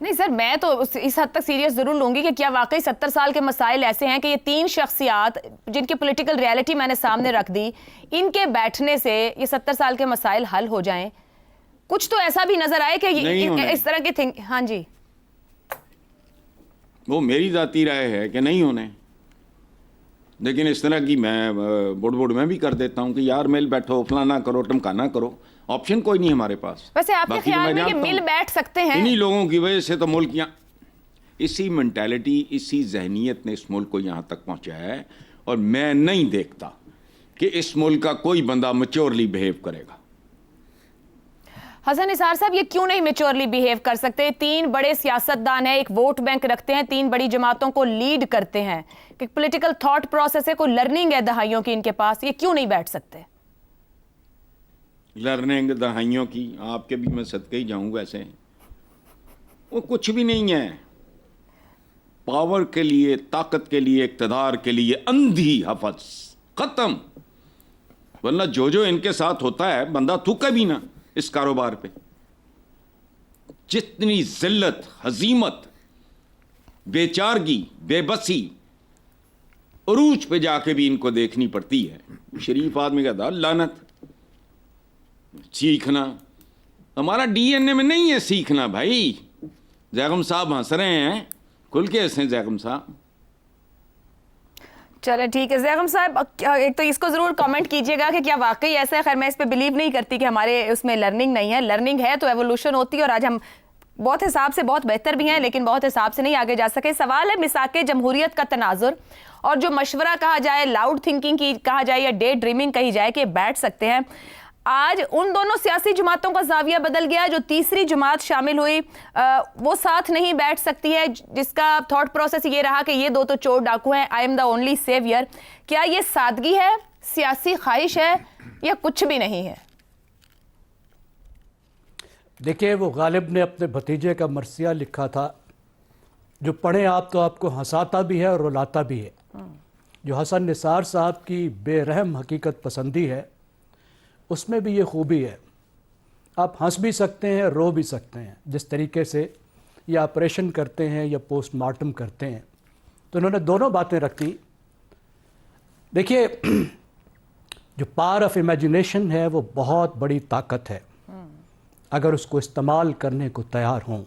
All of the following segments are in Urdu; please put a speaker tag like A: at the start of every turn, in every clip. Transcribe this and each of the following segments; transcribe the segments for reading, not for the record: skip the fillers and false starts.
A: نہیں سر، میں تو اس حد تک سیریس ضرور لوں گی کہ کیا واقعی 70 سال کے مسائل ایسے ہیں کہ یہ 3 شخصیات جن کی پولیٹیکل ریالٹی میں نے سامنے رکھ دی، ان کے بیٹھنے سے یہ 70 سال کے مسائل حل ہو جائیں؟ کچھ تو ایسا بھی نظر آئے کہ اس طرح کی ہاں جی،
B: وہ میری ذاتی رائے ہے کہ نہیں ہونے، لیکن اس طرح کی میں بڑ میں بھی کر دیتا ہوں کہ یار مل بیٹھو، فلانا کرو، ٹمکانا کرو، آپشن کوئی نہیں ہمارے پاس۔
A: ویسے آپ کے خیال میں کہ مل بیٹھ سکتے ہیں؟
B: انہی لوگوں کی وجہ سے تو ملک اسی مینٹیلٹی، اسی ذہنیت نے اس ملک کو یہاں تک پہنچایا ہے، اور میں نہیں دیکھتا کہ اس ملک کا کوئی بندہ میچورلی بہیو کرے گا۔
A: حسن نثار صاحب، یہ کیوں نہیں میچورلی بیہیو کر سکتے؟ 3 بڑے سیاستدان ہیں، ایک ووٹ بینک رکھتے ہیں، 3 بڑی جماعتوں کو لیڈ کرتے ہیں، کہ پولیٹیکل تھاٹ پروسیس ہے، کوئی لرننگ ہے دہائیوں کی ان کے پاس، یہ کیوں نہیں بیٹھ سکتے؟
B: لرننگ دہائیوں کی آپ کے بھی میں صدقے ہی جاؤں گا، ایسے وہ کچھ بھی نہیں ہے۔ پاور کے لیے، طاقت کے لیے، اقتدار کے لیے اندھی حفظ، ختم۔ ورنہ جو ان کے ساتھ ہوتا ہے بندہ تھوکے بھی نہ اس کاروبار پہ۔ جتنی ذلت، ہزیمت، بے چارگی، بے بسی عروج پہ جا کے بھی ان کو دیکھنی پڑتی ہے۔ شریف آدمی کا تھا لعنت، سیکھنا ہمارا ڈی این اے میں نہیں ہے، سیکھنا بھائی۔ زیغم صاحب ہنس رہے ہیں، کھل کے ہنسیں زیغم صاحب۔
A: چلے ٹھیک ہے زیغم صاحب، ایک تو اس کو ضرور کامنٹ کیجئے گا کہ کیا واقعی ایسا ہے۔ خیر میں اس پہ بلیو نہیں کرتی کہ ہمارے اس میں لرننگ نہیں ہے، لرننگ ہے تو ایوولوشن ہوتی ہے، اور آج ہم بہت حساب سے بہت بہتر بھی ہیں لیکن بہت حساب سے نہیں آگے جا سکے۔ سوال ہے میثاق جمہوریت کا تناظر، اور جو مشورہ کہا جائے، لاؤڈ تھنکنگ کی کہا جائے یا ڈے ڈریمنگ کہی جائے کہ بیٹھ سکتے ہیں۔ آج ان دونوں سیاسی جماعتوں کا زاویہ بدل گیا، جو تیسری جماعت شامل ہوئی وہ ساتھ نہیں بیٹھ سکتی ہے، جس کا تھاٹ پروسیس یہ رہا کہ یہ 2 تو چور ڈاکو ہیں، I am the only severe. کیا یہ سادگی ہے، سیاسی خواہش ہے، یا کچھ بھی نہیں ہے؟
C: دیکھیں، وہ غالب نے اپنے بھتیجے کا مرثیہ لکھا تھا، جو پڑھیں آپ تو آپ کو ہنساتا بھی ہے اور رلاتا بھی ہے۔ جو حسن نثار صاحب کی بے رحم حقیقت پسندی ہے، اس میں بھی یہ خوبی ہے، آپ ہنس بھی سکتے ہیں، رو بھی سکتے ہیں۔ جس طریقے سے یہ آپریشن کرتے ہیں یا پوسٹ مارٹم کرتے ہیں، تو انہوں نے دونوں باتیں رکھی۔ دیکھیے، جو پاور آف امیجنیشن ہے وہ بہت بڑی طاقت ہے، اگر اس کو استعمال کرنے کو تیار ہوں۔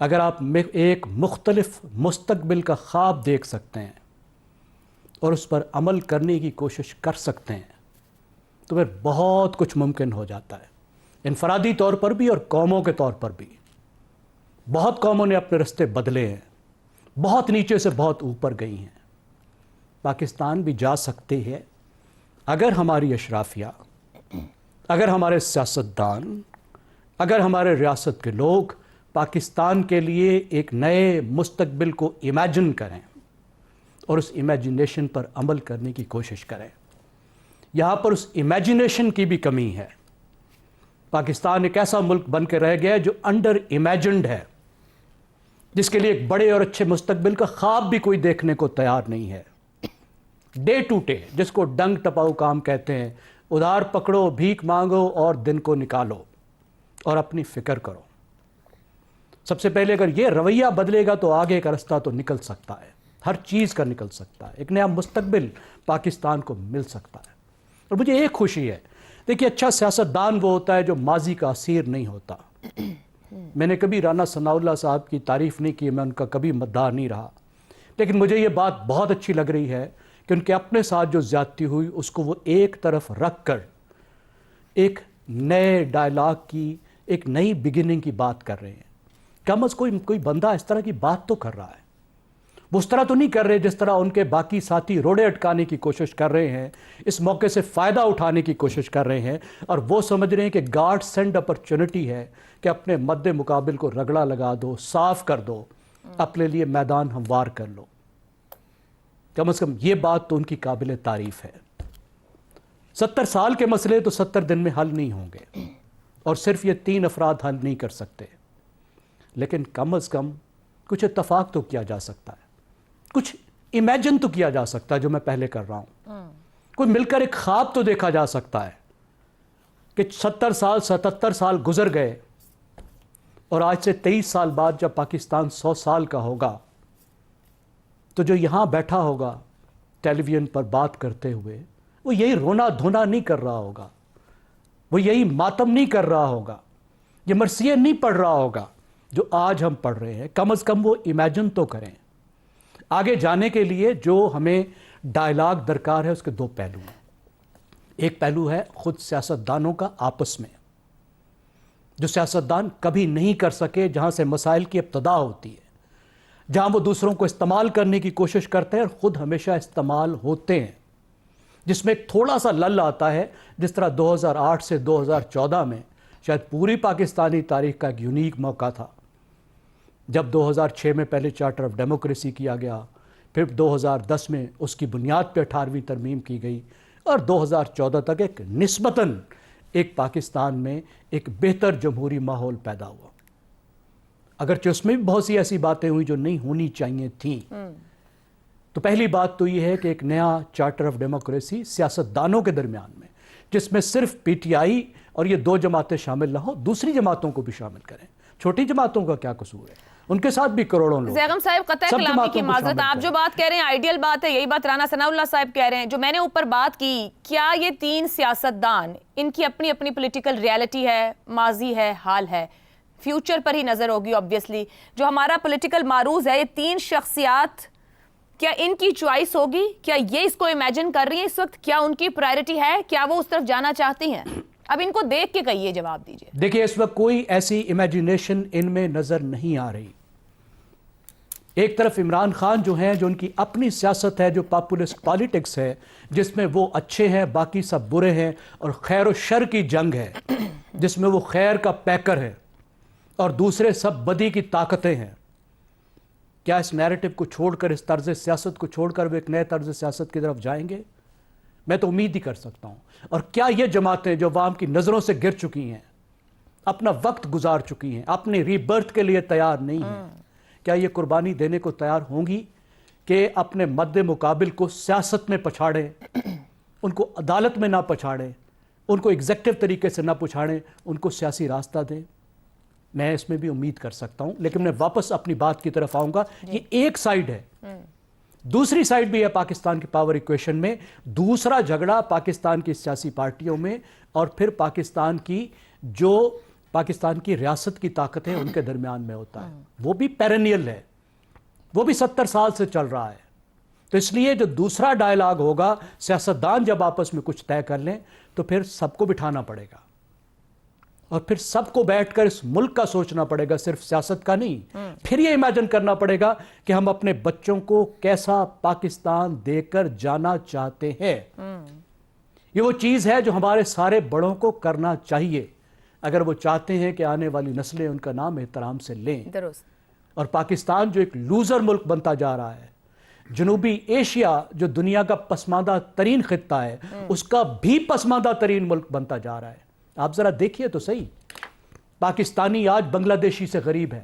C: اگر آپ ایک مختلف مستقبل کا خواب دیکھ سکتے ہیں اور اس پر عمل کرنے کی کوشش کر سکتے ہیں، تو پھر بہت کچھ ممکن ہو جاتا ہے، انفرادی طور پر بھی اور قوموں کے طور پر بھی۔ بہت قوموں نے اپنے رستے بدلے ہیں، بہت نیچے سے بہت اوپر گئی ہیں۔ پاکستان بھی جا سکتے ہیں اگر ہماری اشرافیہ، اگر ہمارے سیاستدان، اگر ہمارے ریاست کے لوگ پاکستان کے لیے ایک نئے مستقبل کو امیجن کریں اور اس امیجنیشن پر عمل کرنے کی کوشش کریں۔ یہاں پر اس امیجنیشن کی بھی کمی ہے۔ پاکستان ایک ایسا ملک بن کے رہ گیا ہے جو انڈر امیجنڈ ہے، جس کے لیے ایک بڑے اور اچھے مستقبل کا خواب بھی کوئی دیکھنے کو تیار نہیں ہے۔ ڈے ٹو ڈے، جس کو ڈنگ ٹپاؤ کام کہتے ہیں، ادھار پکڑو، بھیک مانگو اور دن کو نکالو اور اپنی فکر کرو۔ سب سے پہلے اگر یہ رویہ بدلے گا تو آگے کا رستہ تو نکل سکتا ہے، ہر چیز کا نکل سکتا ہے، ایک نیا مستقبل پاکستان کو مل سکتا ہے۔ اور مجھے ایک خوشی ہے، دیکھیے اچھا سیاستدان وہ ہوتا ہے جو ماضی کا اسیر نہیں ہوتا۔ میں نے کبھی رانا ثناء اللہ صاحب کی تعریف نہیں کی، میں ان کا کبھی مداح نہیں رہا، لیکن مجھے یہ بات بہت اچھی لگ رہی ہے کہ ان کے اپنے ساتھ جو زیادتی ہوئی اس کو وہ ایک طرف رکھ کر ایک نئے ڈائلاگ کی، ایک نئی بگننگ کی بات کر رہے ہیں۔ کم از کوئی بندہ اس طرح کی بات تو کر رہا ہے، وہ اس طرح تو نہیں کر رہے جس طرح ان کے باقی ساتھی روڑے اٹکانے کی کوشش کر رہے ہیں، اس موقع سے فائدہ اٹھانے کی کوشش کر رہے ہیں، اور وہ سمجھ رہے ہیں کہ گاڈ سینڈ اپرچونٹی ہے کہ اپنے مد مقابل کو رگڑا لگا دو، صاف کر دو، اپنے لیے میدان ہموار کر لو۔ کم از کم یہ بات تو ان کی قابل تعریف ہے۔ 70 سال کے مسئلے تو 70 دن میں حل نہیں ہوں گے، اور صرف یہ 3 افراد حل نہیں کر سکتے، لیکن کم از کم کچھ اتفاق تو کیا جا سکتا ہے، کچھ امیجن تو کیا جا سکتا ہے جو میں پہلے کر رہا ہوں۔ کوئی مل کر ایک خواب تو دیکھا جا سکتا ہے کہ 70 سال 77 سال گزر گئے، اور آج سے 23 سال بعد جب پاکستان 100 سال کا ہوگا تو جو یہاں بیٹھا ہوگا ٹیلی ویژن پر بات کرتے ہوئے وہ یہی رونا دھونا نہیں کر رہا ہوگا, وہ یہی ماتم نہیں کر رہا ہوگا, یہ مرثیے نہیں پڑھ رہا ہوگا جو آج ہم پڑھ رہے ہیں. کم از کم وہ امیجن تو کریں. آگے جانے کے لیے جو ہمیں ڈائلاگ درکار ہے اس کے دو پہلو ہیں. ایک پہلو ہے خود سیاستدانوں کا آپس میں, جو سیاستدان کبھی نہیں کر سکے, جہاں سے مسائل کی ابتدا ہوتی ہے, جہاں وہ دوسروں کو استعمال کرنے کی کوشش کرتے ہیں اور خود ہمیشہ استعمال ہوتے ہیں, جس میں ایک تھوڑا سا لل آتا ہے, جس طرح 2008 سے 2014 میں شاید پوری پاکستانی تاریخ کا ایک یونیک موقع تھا, جب 2006 میں پہلے چارٹر آف ڈیموکریسی کیا گیا, پھر 2010 میں اس کی بنیاد پہ 18ویں ترمیم کی گئی, اور 2014 تک ایک نسبتاً ایک پاکستان میں ایک بہتر جمہوری ماحول پیدا ہوا. اگرچہ اس میں بھی بہت سی ایسی باتیں ہوئی جو نہیں ہونی چاہیے تھیں. تو پہلی بات تو یہ ہے کہ ایک نیا چارٹر آف ڈیموکریسی سیاستدانوں کے درمیان میں, جس میں صرف پی ٹی آئی اور یہ دو جماعتیں شامل نہ ہو, دوسری جماعتوں کو بھی شامل کریں. چھوٹی جماعتوں کا کیا قصور ہے, ان کے ساتھ بھی کروڑوں لوگ.
A: زیغم صاحب قطع کلامی کی معذرت, آپ جو بات کہہ رہے ہیں آئیڈیل بات ہے, یہی بات رانا ثناء اللہ صاحب کہہ رہے ہیں. جو میں نے اوپر بات کی, کیا یہ تین سیاستدان, ان کی اپنی اپنی پولیٹیکل ریالٹی ہے, ماضی ہے, حال ہے, فیوچر پر ہی نظر ہوگی obviously. جو ہمارا پولیٹیکل معروض ہے, یہ تین شخصیات, کیا ان کی چوائس ہوگی؟ کیا یہ اس کو امیجن کر رہی ہیں اس وقت؟ کیا ان کی پرائرٹی ہے؟ کیا وہ اس طرف جانا چاہتی ہیں؟ اب ان کو دیکھ کے کہیے, جواب دیجئے.
C: دیکھیے اس وقت کوئی ایسی امیجنیشن ان میں نظر نہیں آ رہی. ایک طرف عمران خان جو ہیں, جو ان کی اپنی سیاست ہے, جو پاپولسٹ پالیٹکس ہے, جس میں وہ اچھے ہیں باقی سب برے ہیں, اور خیر و شر کی جنگ ہے جس میں وہ خیر کا پیکر ہے اور دوسرے سب بدی کی طاقتیں ہیں. کیا اس نیریٹو کو چھوڑ کر, اس طرز سیاست کو چھوڑ کر وہ ایک نئے طرز سیاست کی طرف جائیں گے؟ میں تو امید ہی کر سکتا ہوں. اور کیا یہ جماعتیں جو عوام کی نظروں سے گر چکی ہیں, اپنا وقت گزار چکی ہیں, اپنی ری برتھ کے لیے تیار نہیں ہیں, کیا یہ قربانی دینے کو تیار ہوں گی کہ اپنے مد مقابل کو سیاست میں پچھاڑیں, ان کو عدالت میں نہ پچھاڑیں, ان کو ایگزیکٹو طریقے سے نہ پچھاڑیں, ان کو سیاسی راستہ دیں؟ میں اس میں بھی امید کر سکتا ہوں. لیکن میں واپس اپنی بات کی طرف آؤں گا. یہ ایک سائیڈ ہے, دوسری سائیڈ بھی ہے پاکستان کی پاور ایکویشن میں. دوسرا جھگڑا پاکستان کی سیاسی پارٹیوں میں, اور پھر پاکستان کی جو پاکستان کی ریاست کی طاقتیں ان کے درمیان میں ہوتا ہے. وہ بھی پیرینیل ہے, وہ بھی 70 سال سے چل رہا ہے. تو اس لیے جو دوسرا ڈائلاگ ہوگا, سیاستدان جب آپس میں کچھ طے کر لیں تو پھر سب کو بٹھانا پڑے گا, اور پھر سب کو بیٹھ کر اس ملک کا سوچنا پڑے گا, صرف سیاست کا نہیں. پھر یہ امیجن کرنا پڑے گا کہ ہم اپنے بچوں کو کیسا پاکستان دے کر جانا چاہتے ہیں. یہ وہ چیز ہے جو ہمارے سارے بڑوں کو کرنا چاہیے اگر وہ چاہتے ہیں کہ آنے والی نسلیں ان کا نام احترام سے لیں.
A: درست.
C: اور پاکستان جو ایک لوزر ملک بنتا جا رہا ہے, جنوبی ایشیا جو دنیا کا پسماندہ ترین خطہ ہے, اس کا بھی پسماندہ ترین ملک بنتا جا رہا ہے. آپ ذرا دیکھیے تو صحیح, پاکستانی آج بنگلہ دیشی سے غریب ہے.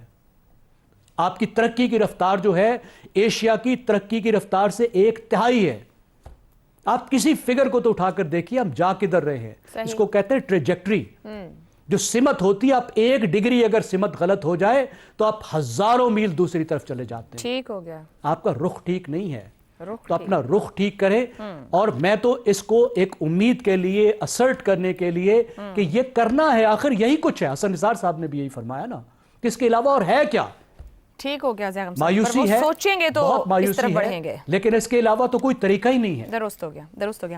C: آپ کی ترقی کی رفتار جو ہے ایشیا کی ترقی کی رفتار سے 1/3 ہے. آپ کسی فگر کو تو اٹھا کر دیکھیے ہم جا کدھر رہے ہیں. اس کو کہتے ہیں ٹریجیکٹری. جو سمت ہوتی ہے, آپ 1 ڈگری اگر سمت غلط ہو جائے تو آپ ہزاروں میل دوسری طرف چلے جاتے ہیں.
A: ٹھیک ہو گیا,
C: آپ کا رخ ٹھیک نہیں ہے, تو اپنا رخ ٹھیک کریں. اور میں تو اس کو ایک امید کے لیے اسرٹ کرنے کے لیے کہ یہ کرنا ہے, آخر یہی کچھ ہے. حسن نثار صاحب نے بھی یہی فرمایا نا, کہ اس کے علاوہ اور ہے کیا.
A: ٹھیک ہو گیا زیغم صاحب,
C: مایوسی ہے,
A: سوچیں گے تو
C: بہت
A: اس طرف
C: مایوسی
A: بڑھیں گے,
C: ہے, لیکن اس کے علاوہ تو کوئی طریقہ ہی نہیں ہے.
A: درست ہو گیا, درست ہو گیا.